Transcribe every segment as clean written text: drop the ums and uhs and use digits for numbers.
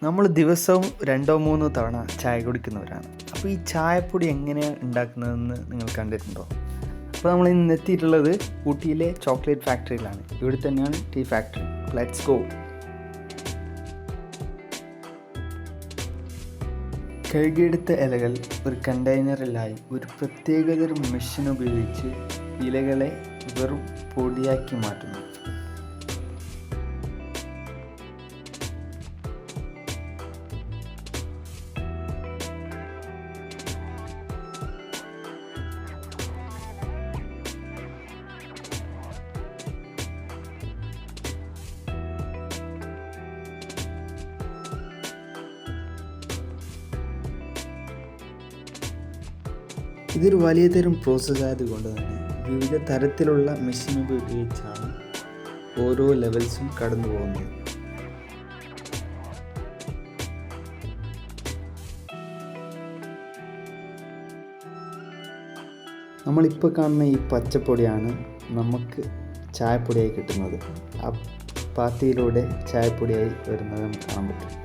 നമ്മൾ ദിവസവും 2-3 തവണ ചായ കുടിക്കുന്നവരാണ്. അപ്പോൾ ഈ ചായപ്പൊടി എങ്ങനെയാണ് ഉണ്ടാക്കുന്നതെന്ന് നിങ്ങൾ കണ്ടിട്ടുണ്ടോ? അപ്പോൾ നമ്മൾ ഇന്ന് എത്തിയിട്ടുള്ളത് ഊട്ടിയിലെ ചോക്ലേറ്റ് ഫാക്ടറിയിലാണ്. ഇവിടെ തന്നെയാണ് ടീ ഫാക്ടറി. Let's go. കഴുകിയെടുത്ത ഇലകൾ ഒരു കണ്ടെയ്നറിലായി ഒരു പ്രത്യേകതരം മെഷീൻ ഉപയോഗിച്ച് ഇലകളെ വെറും പൊടിയാക്കി മാറ്റുന്നു. ഇതൊരു വലിയ തരം പ്രോസസ്സ് ആയതുകൊണ്ട് തന്നെ വിവിധ തരത്തിലുള്ള മെഷീൻ ഉപയോഗിച്ചാണ് ഓരോ ലെവൽസും കടന്നു പോകുന്നത്. നമ്മളിപ്പോൾ കാണുന്ന ഈ പച്ചപ്പൊടിയാണ് നമുക്ക് ചായപ്പൊടിയായി കിട്ടുന്നത്. ആ പാത്തിയിലൂടെ ചായപ്പൊടിയായി വരുന്നത് നമുക്ക് കാണാൻ പറ്റും.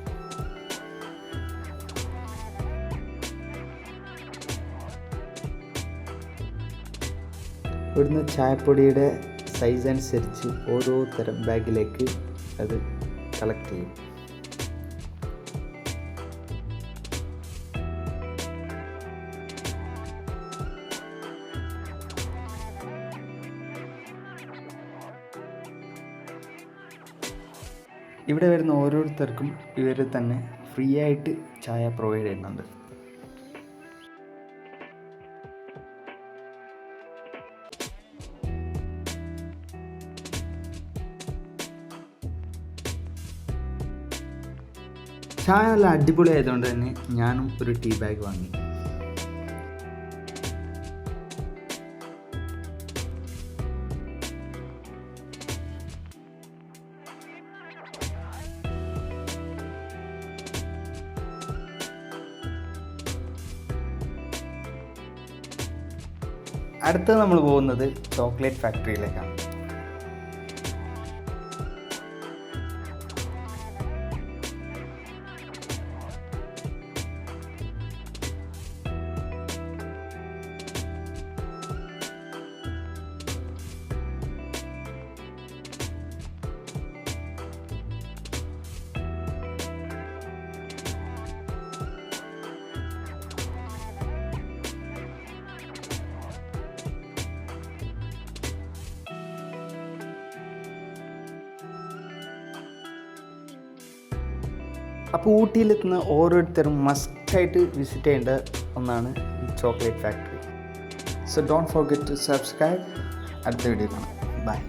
ഇവിടുന്ന് ചായപ്പൊടിയുടെ സൈസ് അനുസരിച്ച് ഓരോ തരം ബാഗിലേക്ക് അത് കളക്ട് ചെയ്യും. ഇവിടെ വരുന്ന ഓരോരുത്തർക്കും ഇവർ തന്നെ ഫ്രീ ആയിട്ട് ചായ പ്രൊവൈഡ് ചെയ്യുന്നുണ്ട്. ചായ നല്ല അടിപൊളി ആയതുകൊണ്ട് തന്നെ ഞാനും ഒരു ടീ ബാഗ് വാങ്ങി. അടുത്ത നമ്മൾ പോകുന്നത് ചോക്ലേറ്റ് ഫാക്ടറിയിലേക്കാണ്. അപ്പോൾ ഊട്ടിയിലെത്തുന്ന ഓരോരുത്തരും മസ്റ്റായിട്ട് വിസിറ്റ് ചെയ്യേണ്ട ഒന്നാണ് ഈ chocolate factory. So don't forget to subscribe. അടുത്ത വീഡിയോ കാണാം. ബൈ.